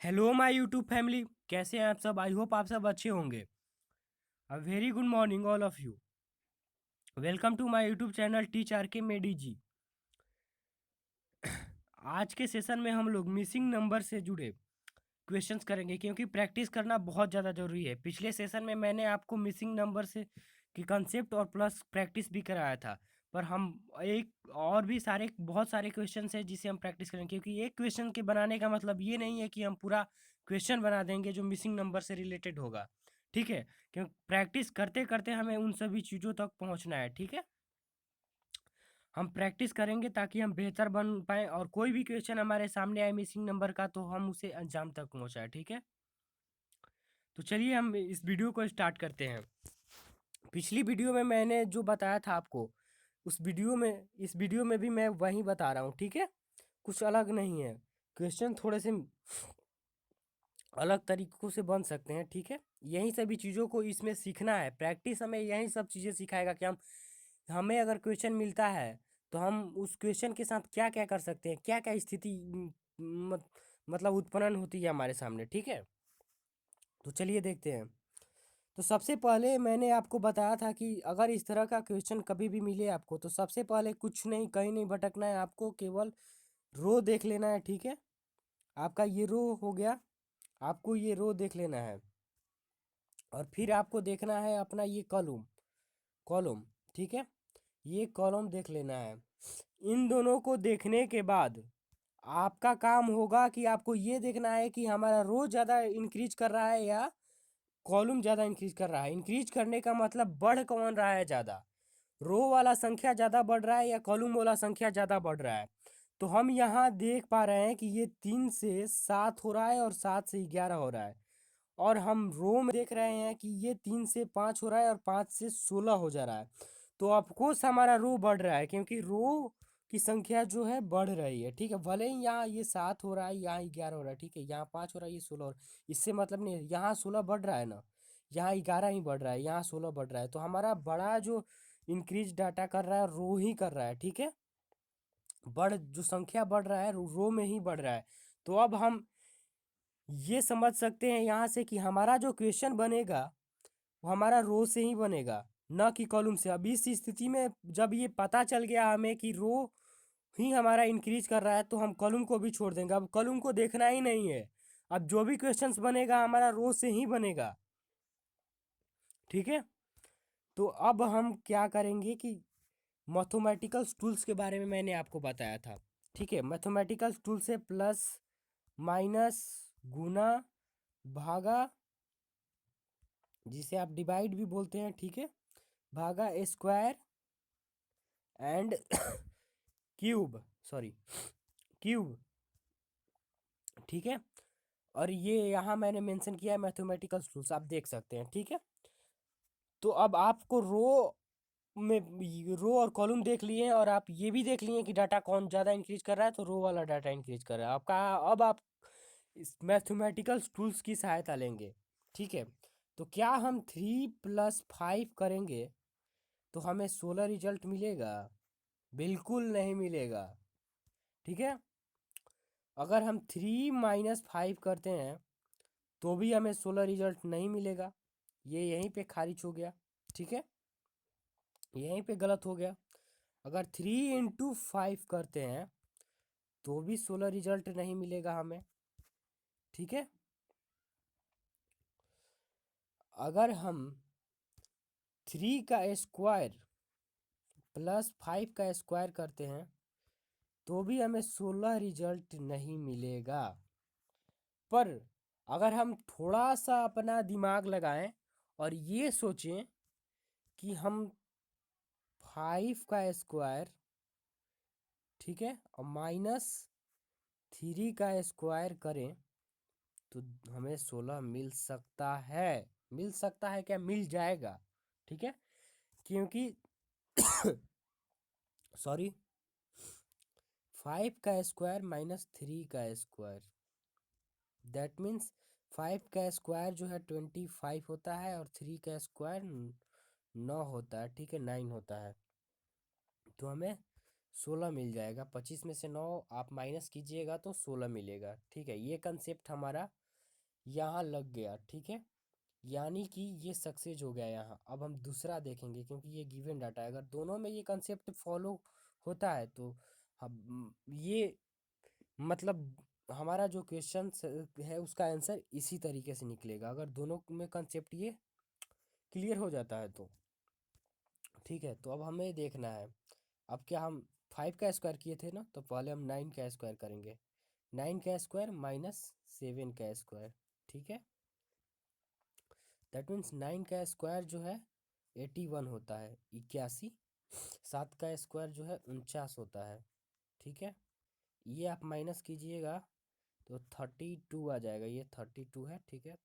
Hello my YouTube family. कैसे हैं आप सब? आई होप आप सब अच्छे होंगे। A very good morning all of you. Welcome to my YouTube channel teach R K मेडी जी। आज के सेशन में हम लोग मिसिंग नंबर से जुड़े क्वेश्चंस करेंगे, क्योंकि प्रैक्टिस करना बहुत ज़्यादा ज़रूरी है। पिछले सेशन में मैंने आपको मिसिंग नंबर से की कंसेप्ट और प्लस प्रैक्टिस भी कराया था, पर हम एक और भी सारे बहुत सारे क्वेश्चंस हैं जिसे हम प्रैक्टिस करेंगे, क्योंकि एक क्वेश्चन के बनाने का मतलब ये नहीं है कि हम पूरा क्वेश्चन बना देंगे जो मिसिंग नंबर से रिलेटेड होगा। ठीक है? क्योंकि प्रैक्टिस करते करते हमें उन सभी चीज़ों तक पहुँचना है। ठीक है? हम प्रैक्टिस करेंगे ताकि हम बेहतर बन पाएँ, और कोई भी क्वेश्चन हमारे सामने आए मिसिंग नंबर का तो हम उसे अंजाम तक पहुँचाएँ। ठीक है? तो चलिए हम इस वीडियो को स्टार्ट करते हैं। पिछली वीडियो में मैंने जो बताया था आपको, इस वीडियो में भी मैं वही बता रहा हूँ। ठीक है? कुछ अलग नहीं है। क्वेश्चन थोड़े से अलग तरीकों से बन सकते हैं। ठीक है? यही सभी चीज़ों को इसमें सीखना है। प्रैक्टिस हमें यही सब चीज़ें सिखाएगा कि हमें अगर क्वेश्चन मिलता है तो हम उस क्वेश्चन के साथ क्या क्या कर सकते हैं, क्या क्या स्थिति मत, मतलब उत्पन्न होती है हमारे सामने। ठीक है? तो चलिए देखते हैं। तो सबसे पहले मैंने आपको बताया था कि अगर इस तरह का क्वेश्चन कभी भी मिले आपको, तो सबसे पहले कुछ नहीं, कहीं नहीं भटकना है, आपको केवल रो देख लेना है। ठीक है? आपका ये रो हो गया, आपको ये रो देख लेना है, और फिर आपको देखना है अपना ये कॉलम कॉलम। ठीक है? ये कॉलम देख लेना है। इन दोनों को देखने के बाद आपका काम होगा कि आपको ये देखना है कि हमारा रो ज़्यादा इंक्रीज कर रहा है या कॉलम ज़्यादा इंक्रीज कर रहा है। इंक्रीज करने का मतलब बढ़ कौन रहा है ज़्यादा, रो वाला संख्या ज़्यादा बढ़ रहा है या कॉलम वाला संख्या ज़्यादा बढ़ रहा है। तो हम यहाँ देख पा रहे हैं कि ये 3 से 7 हो रहा है और 7 से 11 हो रहा है, और हम रो में देख रहे हैं कि ये 3 से 5 हो रहा है और 5 से 16 हो जा रहा है। तो ऑफकोर्स हमारा रो बढ़ रहा है, क्योंकि रो की संख्या जो है बढ़ रही है। ठीक है? भले ही यहाँ ये 7 हो रहा है, यहाँ 11 हो रहा है। ठीक है? यहाँ 5 हो रहा है, ये 16 हो रहा है। इससे मतलब नहीं है, यहाँ 16 बढ़ रहा है ना, यहाँ 11 ही बढ़ रहा है, यहाँ 16 बढ़ रहा है। तो हमारा बड़ा जो इंक्रीज डाटा कर रहा है रो ही कर रहा है। ठीक है? जो संख्या बढ़ रहा है रो में ही बढ़ रहा है। तो अब हम ये समझ सकते हैं यहाँ से कि हमारा जो क्वेश्चन बनेगा वो हमारा रो से ही बनेगा, ना कि कॉलम से। अब इस स्थिति में जब ये पता चल गया हमें कि रो ही हमारा इंक्रीज कर रहा है, तो हम कॉलम को भी छोड़ देंगे। अब कॉलम को देखना ही नहीं है। अब जो भी क्वेश्चंस बनेगा हमारा रो से ही बनेगा। ठीक है? तो अब हम क्या करेंगे कि मैथमेटिकल टूल्स के बारे में मैंने आपको बताया था। ठीक है? मैथमेटिकल टूल से प्लस माइनस गुना भागा, जिसे आप डिवाइड भी बोलते हैं। ठीक है? भागा square and cube, sorry, cube. ठीक है? और ये यहाँ मैंने मेंशन किया है मैथमेटिकल टूल्स, आप देख सकते हैं। ठीक है? तो अब आपको रो और कॉलम देख लिए हैं, और आप ये भी देख लिए हैं कि डाटा कौन ज़्यादा इंक्रीज कर रहा है, तो रो वाला डाटा इंक्रीज कर रहा है आपका। अब आप इस मैथमेटिकल टूल्स की सहायता लेंगे। ठीक है? तो क्या हम 3 + 5 करेंगे तो हमें 16 रिजल्ट मिलेगा? बिल्कुल नहीं मिलेगा। ठीक है? अगर हम 3 - 5 करते हैं तो भी हमें 16 रिजल्ट नहीं मिलेगा। ये यहीं पे खारिज हो गया। ठीक है? यहीं पे गलत हो गया। अगर 3 × 5 करते हैं तो भी 16 रिजल्ट नहीं मिलेगा हमें। ठीक है? अगर हम 3 का स्क्वायर + 5 का स्क्वायर करते हैं तो भी हमें 16 रिजल्ट नहीं मिलेगा। पर अगर हम थोड़ा सा अपना दिमाग लगाएं और ये सोचें कि हम 5 का स्क्वायर, ठीक है, और -3 का स्क्वायर करें तो हमें 16 मिल सकता है। मिल सकता है क्या? मिल जाएगा। ठीक है? क्योंकि सॉरी, 5 का स्क्वायर -3 का स्क्वायर, दैट मीन्स 5 का स्क्वायर जो है 25 होता है, और 3 का स्क्वायर 9 होता है। ठीक है? 9 होता है। तो हमें 16 मिल जाएगा। 25 में से 9 आप माइनस कीजिएगा तो 16 मिलेगा। ठीक है, ये कंसेप्ट हमारा यहाँ लग गया। ठीक है, यानी कि ये सक्सेस हो गया यहाँ। अब हम दूसरा देखेंगे, क्योंकि ये गिवन डाटा है, अगर दोनों में ये कंसेप्ट फॉलो होता है तो हम ये मतलब हमारा जो क्वेश्चन है उसका आंसर इसी तरीके से निकलेगा, अगर दोनों में कंसेप्ट ये क्लियर हो जाता है तो। ठीक है, तो अब हमें देखना है, अब क्या हम 5 का स्क्वायर किए थे ना, तो पहले हम 9 का स्क्वायर करेंगे। 9 का स्क्वायर माइनस 7 का स्क्वायर। ठीक है, दैट मीन्स 9 का स्क्वायर जो है 81 होता है, 81। 7 का स्क्वायर जो है 49 होता है। ठीक है, ये आप माइनस कीजिएगा तो 32 आ जाएगा, ये 32 है। ठीक है,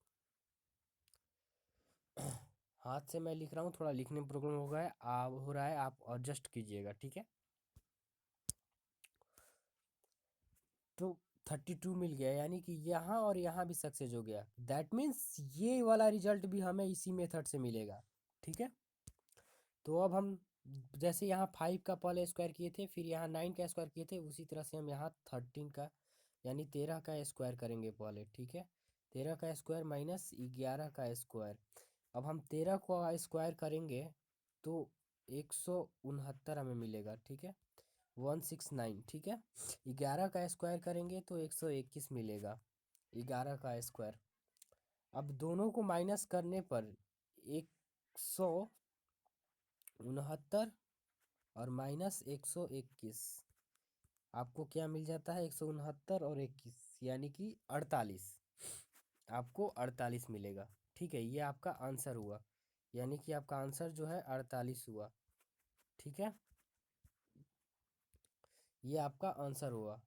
हाथ से मैं लिख रहा हूँ, थोड़ा लिखने में प्रॉब्लम हो गया है, आप हो रहा है, आप एडजस्ट कीजिएगा। ठीक है, तो 32 मिल गया, यानी कि यहाँ और यहाँ भी सक्सेस हो गया। दैट मीन्स ये वाला रिजल्ट भी हमें इसी मेथड से मिलेगा। ठीक है, तो अब हम जैसे यहाँ 5 का पहले स्क्वायर किए थे, फिर यहाँ 9 का स्क्वायर किए थे, उसी तरह से हम यहाँ 13 का यानी 13 का स्क्वायर करेंगे पहले। ठीक है, 13 का स्क्वायर माइनस 11 का स्क्वायर। अब हम 13 को स्क्वायर करेंगे तो 169 हमें मिलेगा। ठीक है, 169। ठीक है, 11 का स्क्वायर करेंगे तो 121 मिलेगा, 11 का स्क्वायर। अब दोनों को माइनस करने पर 169 और माइनस 121 आपको क्या मिल जाता है, 169 और 21 यानी कि 48। आपको 48 मिलेगा। ठीक है, ये आपका आंसर हुआ, यानी कि आपका आंसर जो है 48 हुआ। ठीक है, ये आपका आंसर हुआ।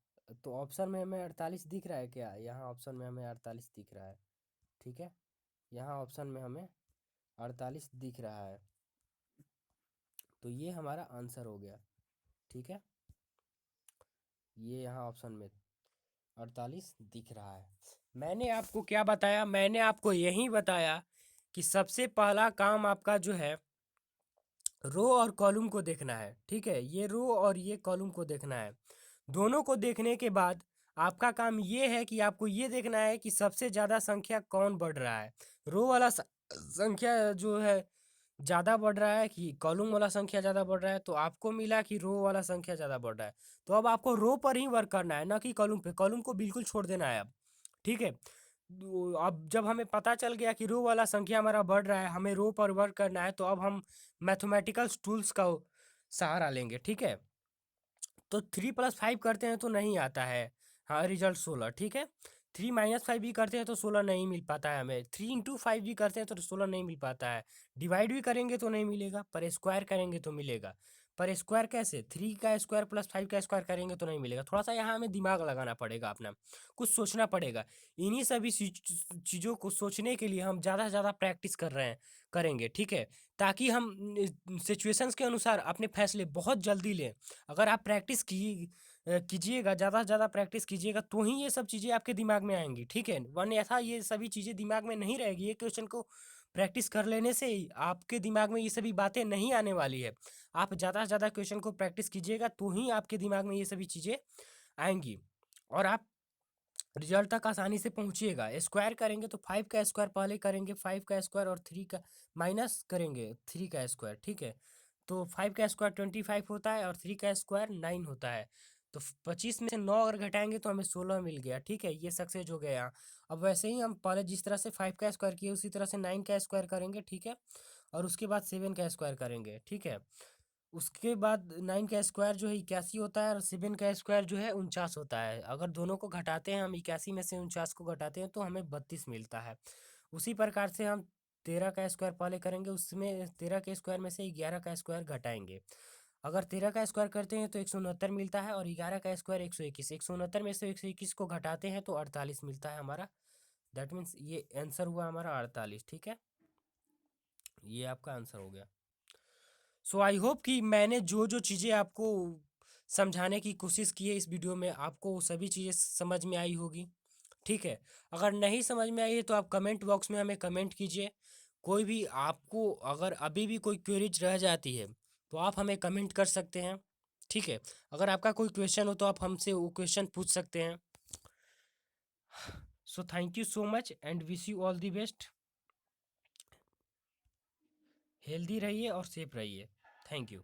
तो ऑप्शन में हमें 48 दिख रहा है क्या, यहाँ ऑप्शन में हमें 48 दिख रहा है। ठीक है, यहाँ ऑप्शन में हमें 48 दिख रहा है, तो ये हमारा आंसर हो गया। ठीक है, ये यहाँ ऑप्शन में 48 दिख रहा है। मैंने आपको क्या बताया, मैंने आपको यही बताया कि सबसे पहला काम आपका जो है रो और कॉलम को देखना है। ठीक है, ये रो और ये कॉलम को देखना है। दोनों को देखने के बाद आपका काम ये है कि आपको ये देखना है कि सबसे ज़्यादा संख्या कौन बढ़ रहा है, रो वाला संख्या जो है ज़्यादा बढ़ रहा है कि कॉलम वाला संख्या ज़्यादा बढ़ रहा है। तो आपको मिला कि रो वाला संख्या ज़्यादा बढ़ रहा है, तो अब आपको रो पर ही वर्क करना है, ना कि कॉलम पे। कॉलम को बिल्कुल छोड़ देना है अब। ठीक है, अब जब हमें पता चल गया कि रो वाला संख्या हमारा बढ़ रहा है, हमें रो पर वर्क करना है, तो अब हम मैथमेटिकल टूल्स का सहारा लेंगे। ठीक है, तो 3+5 करते हैं तो नहीं आता है, हाँ रिजल्ट 16। ठीक है, 3 - 5 भी करते हैं तो 16 नहीं मिल पाता है हमें। 3 × 5 भी करते हैं तो 16 नहीं मिल पाता है। डिवाइड भी करेंगे तो नहीं मिलेगा, पर स्क्वायर करेंगे तो मिलेगा। पर स्क्वायर कैसे, 3 का स्क्वायर प्लस 5 का स्क्वायर करेंगे तो नहीं मिलेगा। थोड़ा सा यहाँ हमें दिमाग लगाना पड़ेगा, अपना कुछ सोचना पड़ेगा। इन्हीं सभी चीज़ों को सोचने के लिए हम ज़्यादा से ज़्यादा प्रैक्टिस कर रहे हैं, करेंगे। ठीक है, ताकि हम सिचुएशंस के अनुसार अपने फैसले बहुत जल्दी लें। अगर आप प्रैक्टिस कीजिएगा, ज़्यादा से ज़्यादा प्रैक्टिस कीजिएगा, तो ही ये सब चीज़ें आपके दिमाग में आएंगी। ठीक है, वरना ऐसा ये सभी चीज़ें दिमाग में नहीं रहेगी। ये क्वेश्चन को प्रैक्टिस कर लेने से ही आपके दिमाग में ये सभी बातें नहीं आने वाली है। आप ज़्यादा से ज़्यादा क्वेश्चन को प्रैक्टिस कीजिएगा तो ही आपके दिमाग में ये सभी चीज़ें आएंगी, और आप रिजल्ट तक आसानी से पहुंचिएगा। स्क्वायर करेंगे तो 5 का स्क्वायर पहले करेंगे, 5 का स्क्वायर और 3 का माइनस करेंगे 3 का स्क्वायर। ठीक है, तो 5 का स्क्वायर 25 होता है और 3 का स्क्वायर 9 होता है। तो 25 में से 9 अगर घटाएंगे तो हमें 16 मिल गया। ठीक है, ये सक्सेस हो गया यहाँ। अब वैसे ही हम पहले जिस तरह से 5 का स्क्वायर किए उसी तरह से 9 का स्क्वायर करेंगे। ठीक है, और उसके बाद 7 का स्क्वायर करेंगे। ठीक है, उसके बाद 9 का स्क्वायर जो है 81 होता है और 7 का स्क्वायर जो है 49 होता है। अगर दोनों को घटाते हैं, हम 81 में से 49 को घटाते हैं तो हमें 32 मिलता है। उसी प्रकार से हम 13 का स्क्वायर पहले करेंगे, उसमें 13 के स्क्वायर में से 11 का स्क्वायर घटाएंगे। अगर 13 का स्क्वायर करते हैं तो 169 मिलता है, और 11 का स्क्वायर 121। 169 में से 121 को घटाते हैं तो 48 मिलता है हमारा। दैट मीन्स ये आंसर हुआ हमारा 48। ठीक है, ये आपका आंसर हो गया। सो आई होप कि मैंने जो जो चीज़ें आपको समझाने की कोशिश की है इस वीडियो में, आपको वो सभी चीज़ें समझ में आई होगी। ठीक है, अगर नहीं समझ में आई है तो आप कमेंट बॉक्स में हमें कमेंट कीजिए। कोई भी आपको अगर अभी भी कोई क्वेरीज रह जाती है तो आप हमें कमेंट कर सकते हैं। ठीक है, अगर आपका कोई क्वेश्चन हो तो आप हमसे वो क्वेश्चन पूछ सकते हैं। So thank you so much and wish you all the best. Healthy रहिए और सेफ रहिए। Thank you.